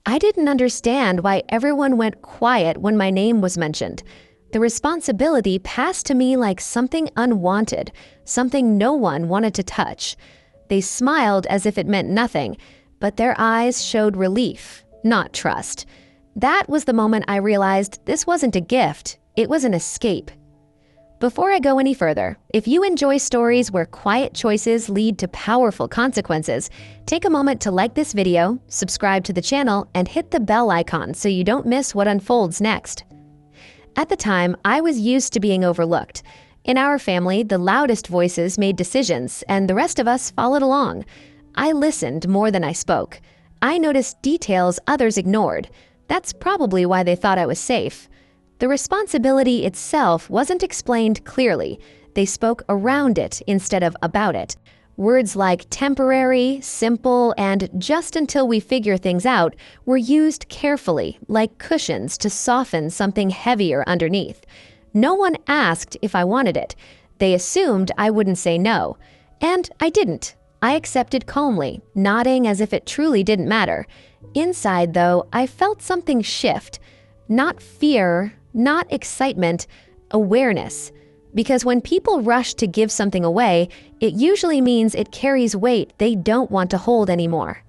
I didn't understand why everyone went quiet when my name was mentioned. The responsibility passed to me like something unwanted, something no one wanted to touch. They smiled as if it meant nothing, but their eyes showed relief, not trust. That was the moment I realized this wasn't a gift, it was an escape. Before I go any further, if you enjoy stories where quiet choices lead to powerful consequences, take a moment to like this video, subscribe to the channel, and hit the bell icon so you don't miss what unfolds next. At the time, I was used to being overlooked. In our family, the loudest voices made decisions, and the rest of us followed along. I listened more than I spoke. I noticed details others ignored. That's probably why they thought I was safe. The responsibility itself wasn't explained clearly. They spoke around it instead of about it. Words like temporary, simple, and just until we figure things out were used carefully, like cushions to soften something heavier underneath. No one asked if I wanted it. They assumed I wouldn't say no. And I didn't. I accepted calmly, nodding as if it truly didn't matter. Inside, though, I felt something shift. Not fear, not excitement, awareness. Because when people rush to give something away, it usually means it carries weight they don't want to hold anymore.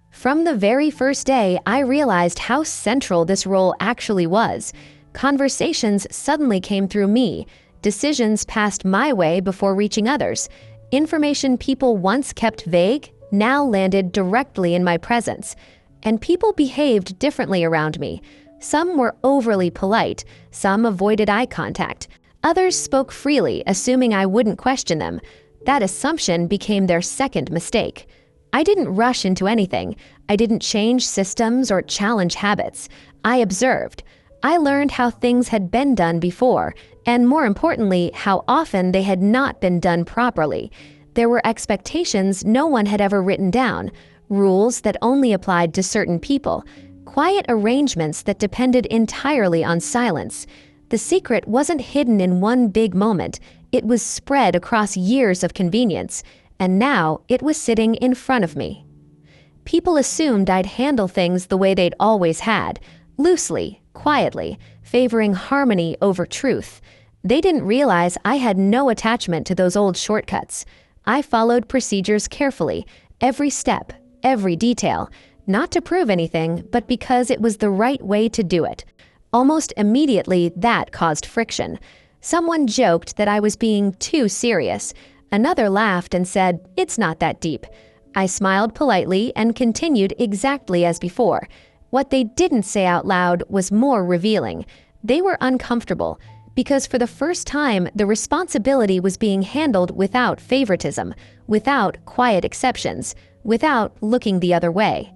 From the very first day, I realized how central this role actually was. Conversations suddenly came through me. Decisions passed my way before reaching others. Information people once kept vague now landed directly in my presence. And people behaved differently around me. Some were overly polite, some avoided eye contact. Others spoke freely, assuming I wouldn't question them. That assumption became their second mistake. I didn't rush into anything. I didn't change systems or challenge habits. I observed. I learned how things had been done before, and more importantly, how often they had not been done properly. There were expectations no one had ever written down, rules that only applied to certain people, quiet arrangements that depended entirely on silence. The secret wasn't hidden in one big moment. It was spread across years of convenience, and now it was sitting in front of me. People assumed I'd handle things the way they'd always had, loosely, quietly, favoring harmony over truth. They didn't realize I had no attachment to those old shortcuts. I followed procedures carefully, every step, every detail, not to prove anything, but because it was the right way to do it. Almost immediately, that caused friction. Someone joked that I was being too serious. Another laughed and said, "It's not that deep." I smiled politely and continued exactly as before. What they didn't say out loud was more revealing. They were uncomfortable, because for the first time, the responsibility was being handled without favoritism, without quiet exceptions, without looking the other way.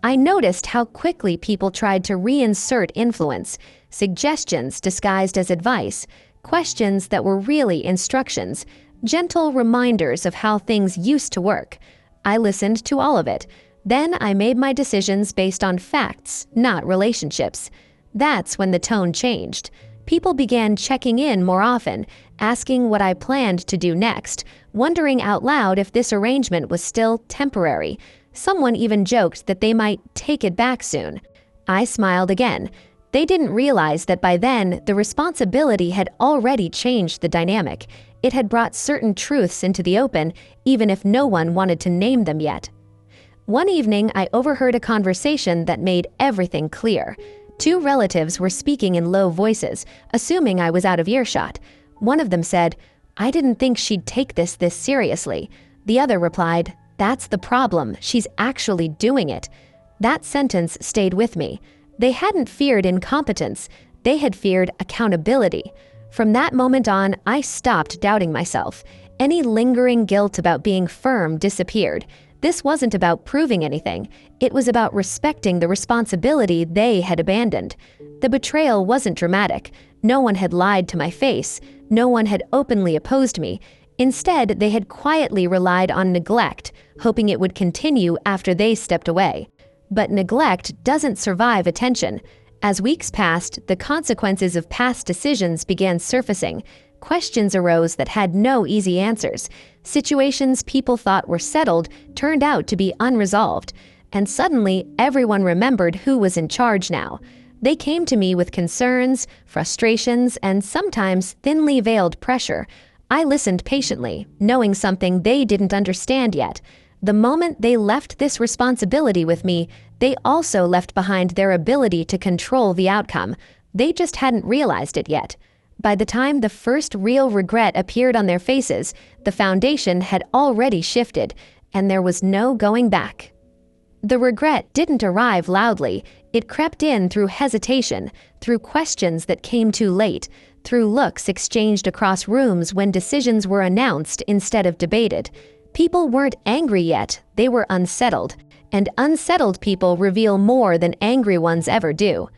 I noticed how quickly people tried to reinsert influence, suggestions disguised as advice, questions that were really instructions, gentle reminders of how things used to work. I listened to all of it. Then I made my decisions based on facts, not relationships. That's when the tone changed. People began checking in more often, asking what I planned to do next, wondering out loud if this arrangement was still temporary. Someone even joked that they might take it back soon. I smiled again. They didn't realize that by then, the responsibility had already changed the dynamic. It had brought certain truths into the open, even if no one wanted to name them yet. One evening, I overheard a conversation that made everything clear. Two relatives were speaking in low voices, assuming I was out of earshot. One of them said, "I didn't think she'd take this seriously." The other replied, "That's the problem. She's actually doing it." That sentence stayed with me. They hadn't feared incompetence. They had feared accountability. From that moment on, I stopped doubting myself. Any lingering guilt about being firm disappeared. This wasn't about proving anything. It was about respecting the responsibility they had abandoned. The betrayal wasn't dramatic. No one had lied to my face. No one had openly opposed me. Instead, they had quietly relied on neglect, hoping it would continue after they stepped away. But neglect doesn't survive attention. As weeks passed, the consequences of past decisions began surfacing. Questions arose that had no easy answers. Situations people thought were settled turned out to be unresolved. and suddenly everyone remembered who was in charge now. They came to me with concerns, frustrations, and sometimes thinly veiled pressure. I listened patiently, knowing something they didn't understand yet. The moment they left this responsibility with me, they also left behind their ability to control the outcome. They just hadn't realized it yet. By the time the first real regret appeared on their faces, the foundation had already shifted, and there was no going back. The regret didn't arrive loudly. It crept in through hesitation, through questions that came too late, through looks exchanged across rooms when decisions were announced instead of debated. People weren't angry yet, they were unsettled, and unsettled people reveal more than angry ones ever do.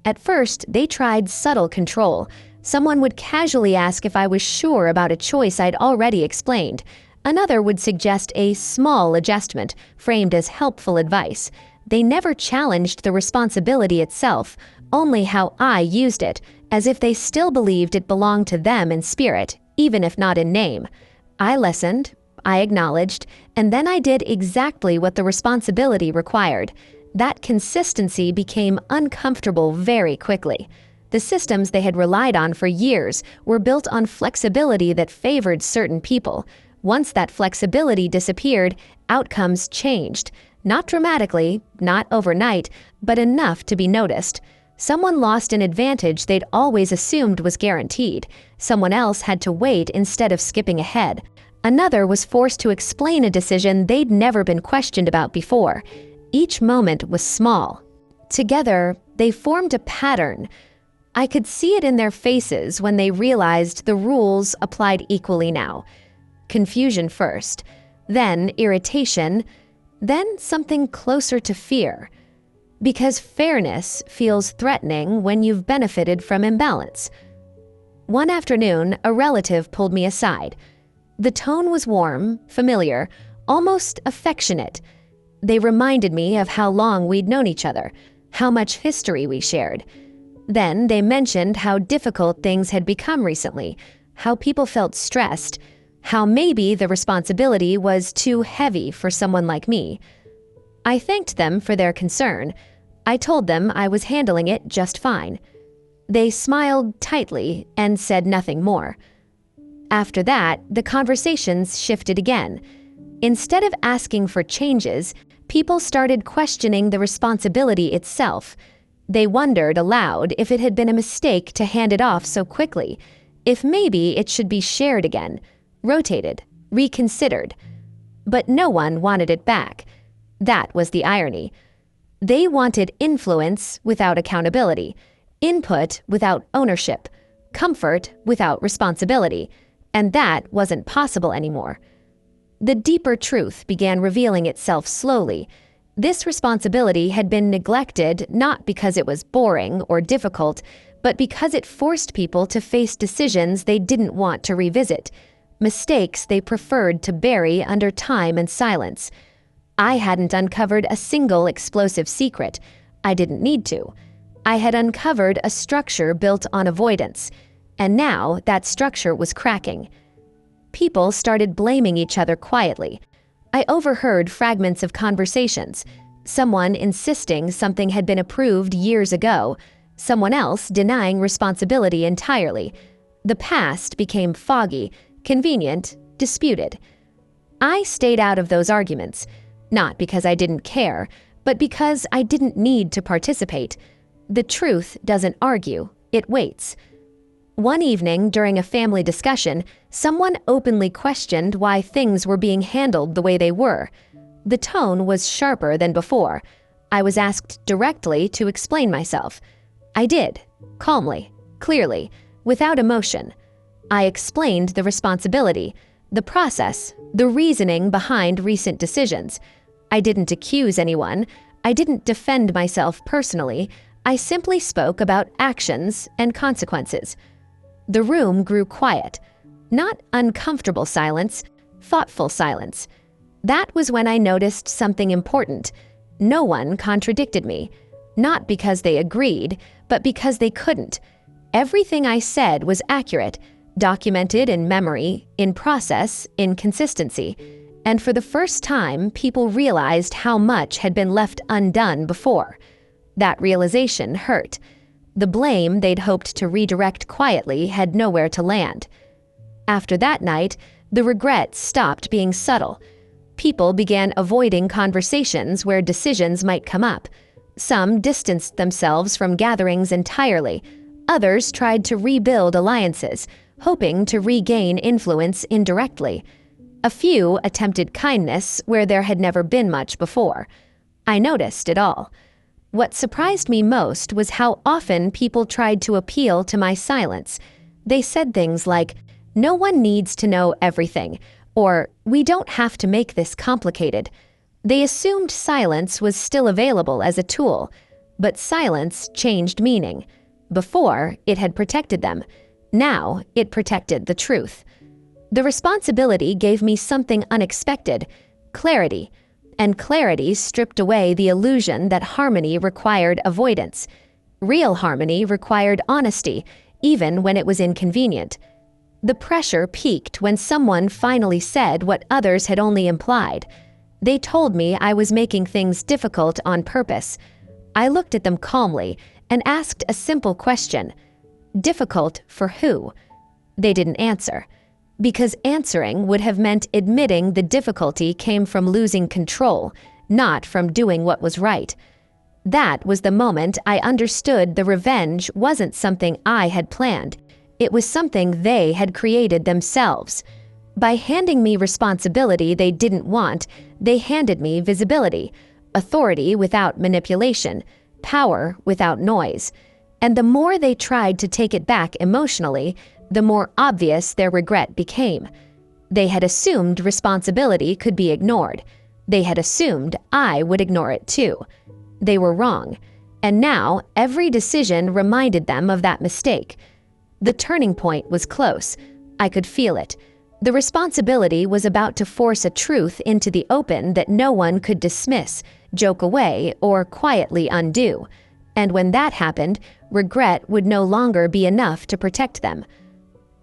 At first, they tried subtle control. Someone would casually ask if I was sure about a choice I'd already explained. Another would suggest a small adjustment, framed as helpful advice. They never challenged the responsibility itself, only how I used it, as if they still believed it belonged to them in spirit, even if not in name. I listened, I acknowledged, and then I did exactly what the responsibility required. That consistency became uncomfortable very quickly. The systems they had relied on for years were built on flexibility that favored certain people. Once that flexibility disappeared, outcomes changed. Not dramatically, not overnight, but enough to be noticed. Someone lost an advantage they'd always assumed was guaranteed. Someone else had to wait instead of skipping ahead. Another was forced to explain a decision they'd never been questioned about before. Each moment was small. Together, they formed a pattern. I could see it in their faces when they realized the rules applied equally now. Confusion first, then irritation, then something closer to fear. Because fairness feels threatening when you've benefited from imbalance. One afternoon, a relative pulled me aside. The tone was warm, familiar, almost affectionate. They reminded me of how long we'd known each other, how much history we shared. Then they mentioned how difficult things had become recently, how people felt stressed, how maybe the responsibility was too heavy for someone like me. I thanked them for their concern. I told them I was handling it just fine. They smiled tightly and said nothing more. After that, the conversations shifted again. Instead of asking for changes, people started questioning the responsibility itself. They wondered aloud if it had been a mistake to hand it off so quickly, if maybe it should be shared again, rotated, reconsidered. But no one wanted it back. That was the irony. They wanted influence without accountability, input without ownership, comfort without responsibility, and that wasn't possible anymore. The deeper truth began revealing itself slowly. This responsibility had been neglected not because it was boring or difficult, but because it forced people to face decisions they didn't want to revisit, mistakes they preferred to bury under time and silence. I hadn't uncovered a single explosive secret. I didn't need to. I had uncovered a structure built on avoidance, and now that structure was cracking. People started blaming each other quietly. I overheard fragments of conversations, someone insisting something had been approved years ago, someone else denying responsibility entirely. The past became foggy, convenient, disputed. I stayed out of those arguments, not because I didn't care, but because I didn't need to participate. The truth doesn't argue, it waits. One evening, during a family discussion, someone openly questioned why things were being handled the way they were. The tone was sharper than before. I was asked directly to explain myself. I did, calmly, clearly, without emotion. I explained the responsibility, the process, the reasoning behind recent decisions. I didn't accuse anyone. I didn't defend myself personally. I simply spoke about actions and consequences. The room grew quiet. Not uncomfortable silence, thoughtful silence. That was when I noticed something important. No one contradicted me. Not because they agreed, but because they couldn't. Everything I said was accurate, documented in memory, in process, in consistency. And for the first time, people realized how much had been left undone before. That realization hurt. The blame they'd hoped to redirect quietly had nowhere to land. After that night, the regret stopped being subtle. People began avoiding conversations where decisions might come up. Some distanced themselves from gatherings entirely. Others tried to rebuild alliances, hoping to regain influence indirectly. A few attempted kindness where there had never been much before. I noticed it all. What surprised me most was how often people tried to appeal to my silence. They said things like, "No one needs to know everything," or "We don't have to make this complicated." They assumed silence was still available as a tool, but silence changed meaning. Before, it had protected them. Now, it protected the truth. The responsibility gave me something unexpected: clarity. And clarity stripped away the illusion that harmony required avoidance. Real harmony required honesty, even when it was inconvenient. The pressure peaked when someone finally said what others had only implied. They told me I was making things difficult on purpose. I looked at them calmly and asked a simple question: difficult for who? They didn't answer. Because answering would have meant admitting the difficulty came from losing control, not from doing what was right. That was the moment I understood the revenge wasn't something I had planned. It was something they had created themselves. By handing me responsibility they didn't want, they handed me visibility, authority without manipulation, power without noise. And the more they tried to take it back emotionally, the more obvious their regret became. They had assumed responsibility could be ignored. They had assumed I would ignore it too. They were wrong. And now every decision reminded them of that mistake. The turning point was close. I could feel it. The responsibility was about to force a truth into the open that no one could dismiss, joke away, or quietly undo. And when that happened, regret would no longer be enough to protect them.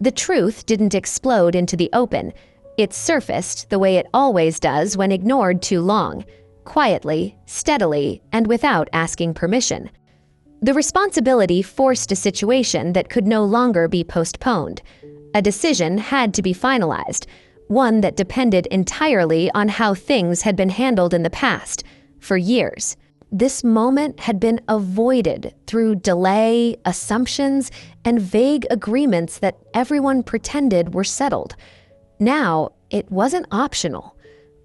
The truth didn't explode into the open. It surfaced the way it always does when ignored too long, quietly, steadily, and without asking permission. The responsibility forced a situation that could no longer be postponed. A decision had to be finalized, one that depended entirely on how things had been handled in the past, for years. This moment had been avoided through delay, assumptions, and vague agreements that everyone pretended were settled. Now, it wasn't optional.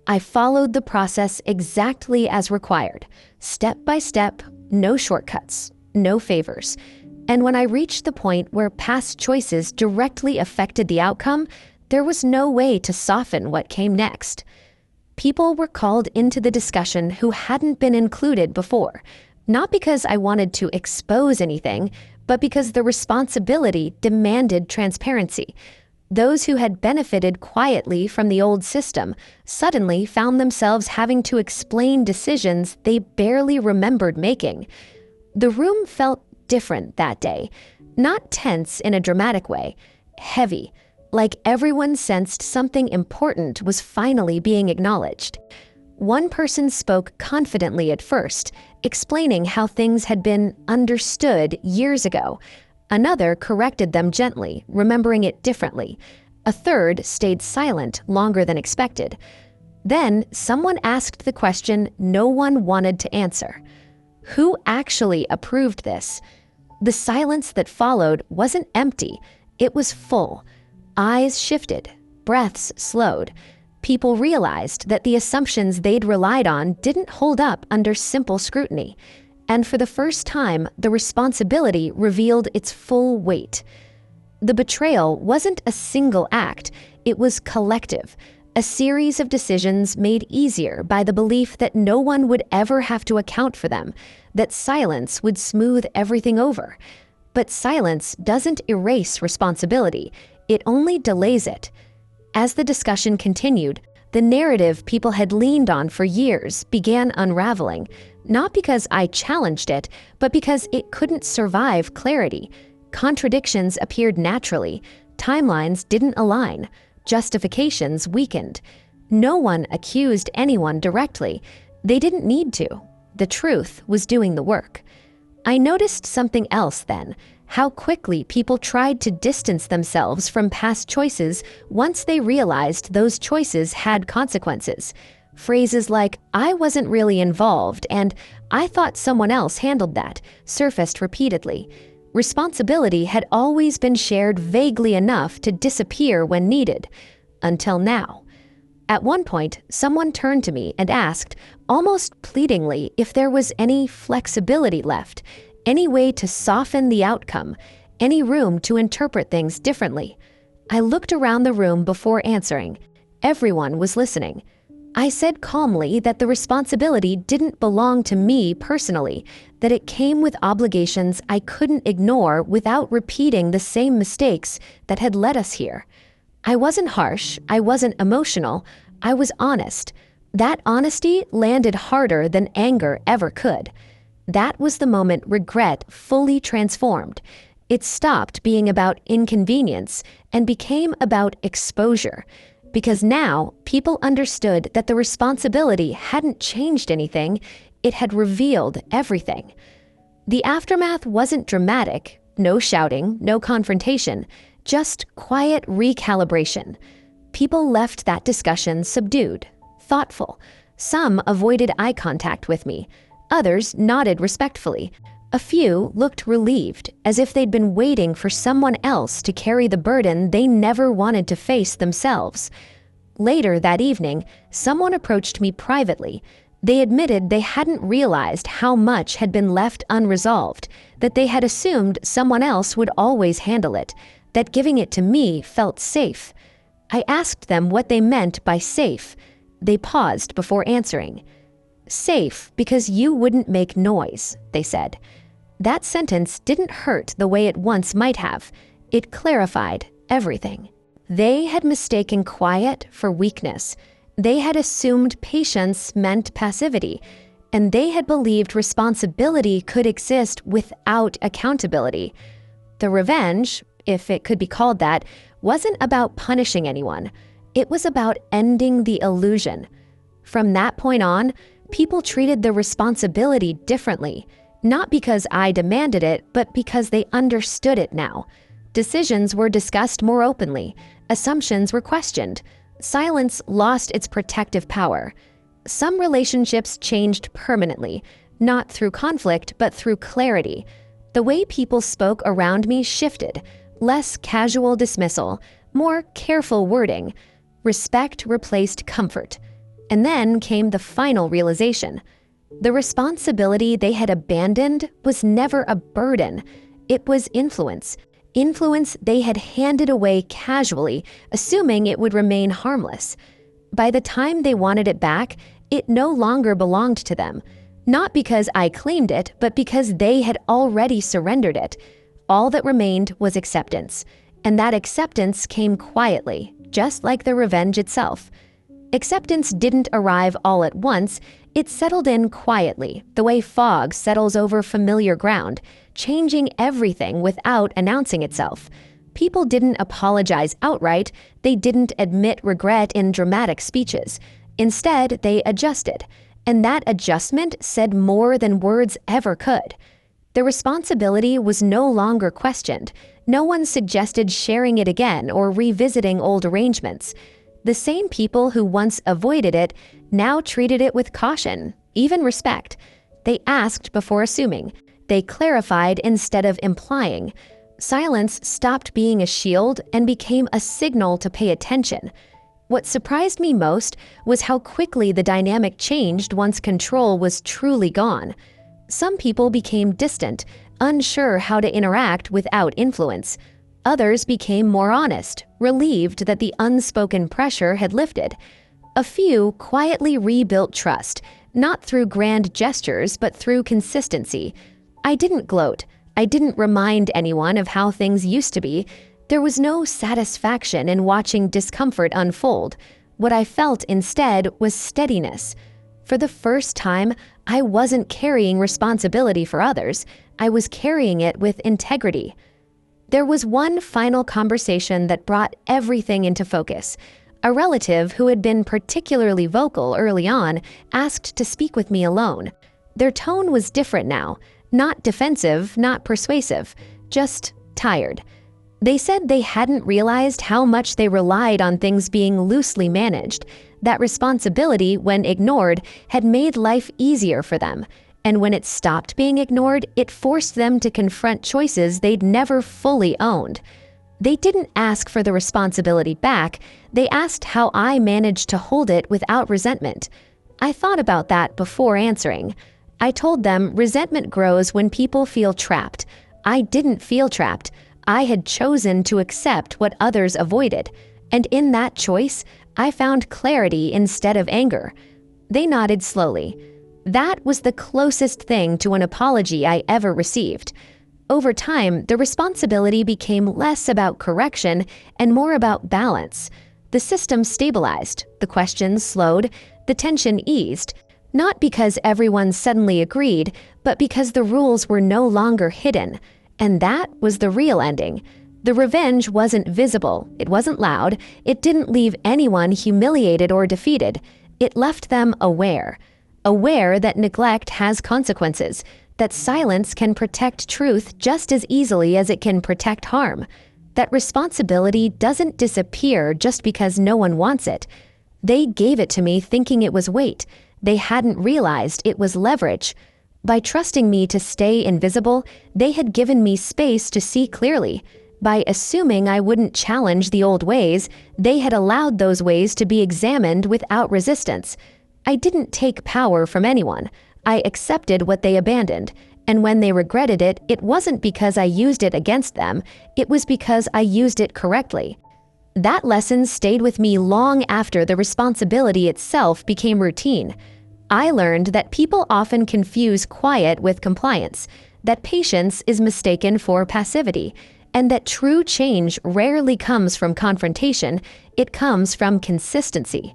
I followed the process exactly as required, step by step, no shortcuts, no favors. And when I reached the point where past choices directly affected the outcome, there was no way to soften what came next. People were called into the discussion who hadn't been included before, not because I wanted to expose anything, but because the responsibility demanded transparency. Those who had benefited quietly from the old system suddenly found themselves having to explain decisions they barely remembered making. The room felt different that day, not tense in a dramatic way, heavy, like everyone sensed something important was finally being acknowledged. One person spoke confidently at first, explaining how things had been understood years ago. Another corrected them gently, remembering it differently. A third stayed silent longer than expected. Then someone asked the question no one wanted to answer. Who actually approved this? The silence that followed wasn't empty, it was full. Eyes shifted, breaths slowed. People realized that the assumptions they'd relied on didn't hold up under simple scrutiny. And for the first time, the responsibility revealed its full weight. The betrayal wasn't a single act, it was collective, a series of decisions made easier by the belief that no one would ever have to account for them, that silence would smooth everything over. But silence doesn't erase responsibility. It only delays it. As the discussion continued, the narrative people had leaned on for years began unraveling, not because I challenged it, but because it couldn't survive clarity. Contradictions appeared naturally, timelines didn't align, justifications weakened. No one accused anyone directly. They didn't need to. The truth was doing the work. I noticed something else then, how quickly people tried to distance themselves from past choices once they realized those choices had consequences. Phrases like, "I wasn't really involved," and "I thought someone else handled that," surfaced repeatedly. Responsibility had always been shared vaguely enough to disappear when needed. Until now. At one point, someone turned to me and asked, almost pleadingly, if there was any flexibility left, any way to soften the outcome, any room to interpret things differently. I looked around the room before answering. Everyone was listening. I said calmly that the responsibility didn't belong to me personally, that it came with obligations I couldn't ignore without repeating the same mistakes that had led us here. I wasn't harsh, I wasn't emotional, I was honest. That honesty landed harder than anger ever could. That was the moment regret fully transformed. It stopped being about inconvenience and became about exposure. Because now, people understood that the responsibility hadn't changed anything, it had revealed everything. The aftermath wasn't dramatic, no shouting, no confrontation, just quiet recalibration. People left that discussion subdued, thoughtful. Some avoided eye contact with me. Others nodded respectfully. A few looked relieved, as if they'd been waiting for someone else to carry the burden they never wanted to face themselves. Later that evening, someone approached me privately. They admitted they hadn't realized how much had been left unresolved, that they had assumed someone else would always handle it, that giving it to me felt safe. I asked them what they meant by safe. They paused before answering. "Safe because you wouldn't make noise," they said. That sentence didn't hurt the way it once might have. It clarified everything. They had mistaken quiet for weakness. They had assumed patience meant passivity. And they had believed responsibility could exist without accountability. The revenge, if it could be called that, wasn't about punishing anyone. It was about ending the illusion. From that point on, people treated the responsibility differently, not because I demanded it, but because they understood it now. Decisions were discussed more openly. Assumptions were questioned. Silence lost its protective power. Some relationships changed permanently, not through conflict, but through clarity. The way people spoke around me shifted. Less casual dismissal, more careful wording. Respect replaced comfort. And then came the final realization. The responsibility they had abandoned was never a burden. It was influence. Influence they had handed away casually, assuming it would remain harmless. By the time they wanted it back, it no longer belonged to them. Not because I claimed it, but because they had already surrendered it. All that remained was acceptance. And that acceptance came quietly, just like the revenge itself. Acceptance didn't arrive all at once. It settled in quietly, the way fog settles over familiar ground, changing everything without announcing itself. People didn't apologize outright. They didn't admit regret in dramatic speeches. Instead, they adjusted. And that adjustment said more than words ever could. The responsibility was no longer questioned. No one suggested sharing it again or revisiting old arrangements. The same people who once avoided it now treated it with caution, even respect. They asked before assuming. They clarified instead of implying. Silence stopped being a shield and became a signal to pay attention. What surprised me most was how quickly the dynamic changed once control was truly gone. Some people became distant, unsure how to interact without influence. Others became more honest, relieved that the unspoken pressure had lifted. A few quietly rebuilt trust, not through grand gestures, but through consistency. I didn't gloat. I didn't remind anyone of how things used to be. There was no satisfaction in watching discomfort unfold. What I felt instead was steadiness. For the first time, I wasn't carrying responsibility for others. I was carrying it with integrity. There was one final conversation that brought everything into focus. A A relative who had been particularly vocal early on asked to speak with me alone. Their tone was different now, not defensive, not persuasive, just tired. They said they hadn't realized how much they relied on things being loosely managed. That responsibility, when ignored, had made life easier for them. And when it stopped being ignored, it forced them to confront choices they'd never fully owned. They didn't ask for the responsibility back, they asked how I managed to hold it without resentment. I thought about that before answering. I told them resentment grows when people feel trapped. I didn't feel trapped. I had chosen to accept what others avoided. And in that choice, I found clarity instead of anger. They nodded slowly. That was the closest thing to an apology I ever received. Over time, the responsibility became less about correction and more about balance. The system stabilized, the questions slowed, the tension eased, not because everyone suddenly agreed, but because the rules were no longer hidden. And that was the real ending. The revenge wasn't visible, it wasn't loud, it didn't leave anyone humiliated or defeated. It left them aware. Aware that neglect has consequences, that silence can protect truth just as easily as it can protect harm, that responsibility doesn't disappear just because no one wants it. They gave it to me thinking it was weight. They hadn't realized it was leverage. By trusting me to stay invisible, they had given me space to see clearly. By assuming I wouldn't challenge the old ways, they had allowed those ways to be examined without resistance. I didn't take power from anyone. I accepted what they abandoned, and when they regretted it, it wasn't because I used it against them, it was because I used it correctly. That lesson stayed with me long after the responsibility itself became routine. I learned that people often confuse quiet with compliance, that patience is mistaken for passivity, and that true change rarely comes from confrontation, it comes from consistency.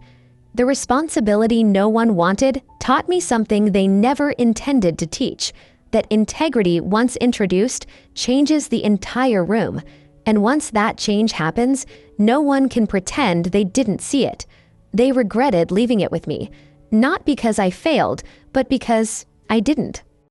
The responsibility no one wanted taught me something they never intended to teach, that integrity, once introduced, changes the entire room. And once that change happens, no one can pretend they didn't see it. They regretted leaving it with me, not because I failed, but because I didn't.